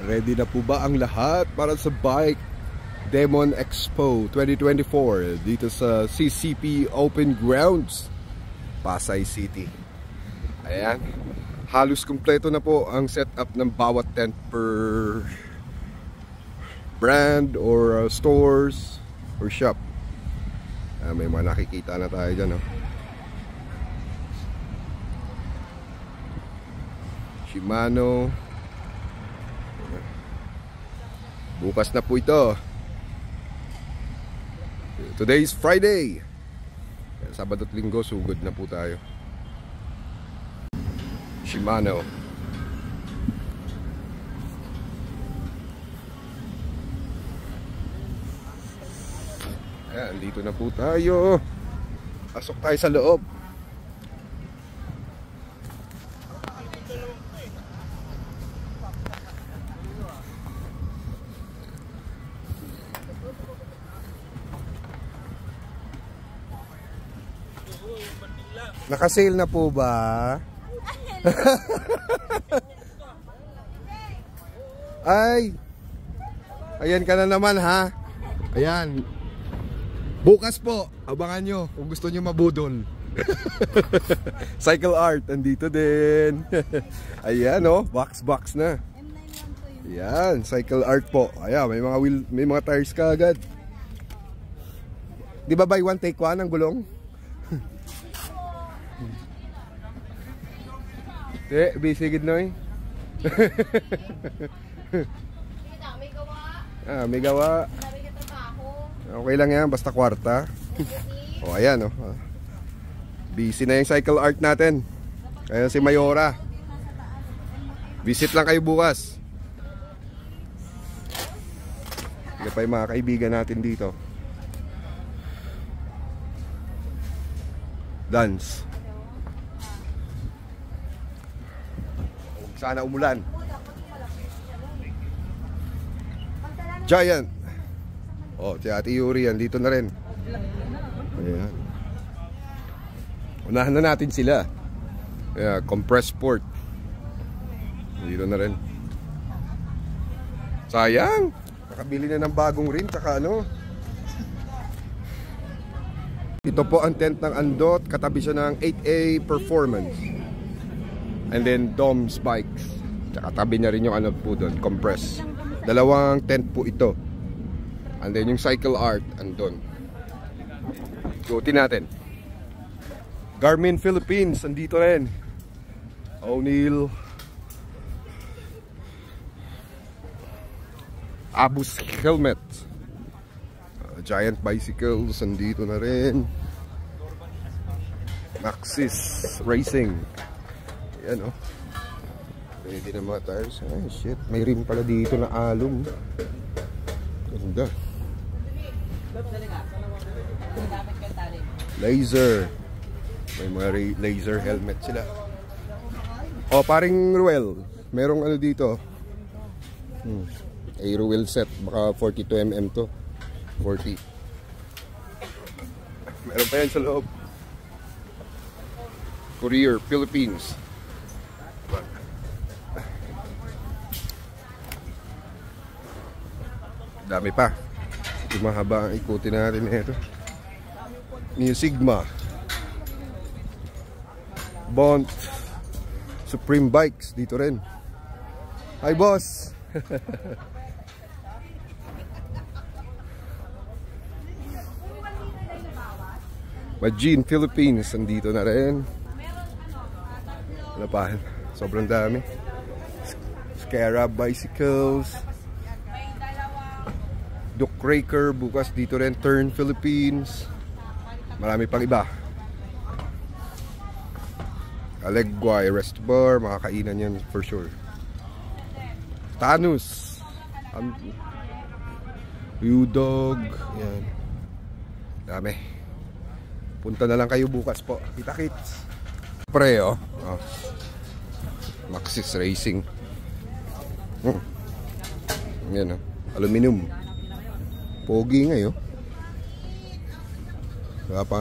Ready na po ba ang lahat para sa Bike Demon Expo 2024 dito sa CCP Open Grounds, Pasay City? Ayan, halos kumpleto na po ang setup ng bawat tent per brand or stores or shop. May mga nakikita na tayo dyan, Shimano. Bukas na po ito. Today is Friday. Sabado at Linggo, sugod na po tayo. Shimano. Ayan, dito na po tayo. Pasok tayo sa loob. Naka-sale na po ba? Ay, ayan ka na naman, ha? Ayan. Bukas po, abangan nyo kung gusto nyo mabudol. Cycle Art, andito din. Ayan, box na. Ayan, Cycle Art po. Ayan, may mga wheel, may mga tires ka agad. Di ba buy one take one ang gulong? Busy gid noy. May gawa. Okay lang yan, basta kwarta. Ayan, busy na yung Cycle Art natin. Kaya si Mayora. Visit lang kayo bukas. Hindi pa yung mga kaibigan natin dito. Dance. Sana umulan. Giant. Si Ate Yuri yan, dito na rin. Ayan. Unahan na natin sila. Compress Sport. Dito na rin. Sayang. Nakabili na ng bagong rim. Tsaka ito po ang tent ng Andot. Katabi siya ng 8A Performance. And then Dom's Bikes. Tsaka tabi niya rin yung po doon, Compress. Dalawang tent po ito. And then yung Cycle Art andun. Ikutin natin. Garmin Philippines andito rin. O'Neill. Abus Helmet. Giant Bicycles andito na rin. Maxis Racing. Ayan, pwede na mga tires. Ay, shit. May rim pala dito na alum. Ganda. Laser. May mga laser helmet sila. Paring Ruel. Merong dito. Aero wheel set. Baka 42mm to. 40. Meron pa yan sa loob. Courier Philippines. Dami pa. Ito mahaba ang ikutin natin ito. New Sigma. Bont. Supreme Bikes. Dito rin. Hi boss. Majin Philippines. Andito na rin. Ano pa? Sobrang dami. Scarab Bicycles. Duck Raker, bukas dito rin. Turn Philippines. Marami pang iba. Alegguay, Rest Bar. Makakainan yan for sure. Tanus. U-Dog. Yan. Dami. Punta na lang kayo bukas po. Kita-kits. Pre, Maxis Racing. Yan, aluminum. Pogi ngayon. Wala pa,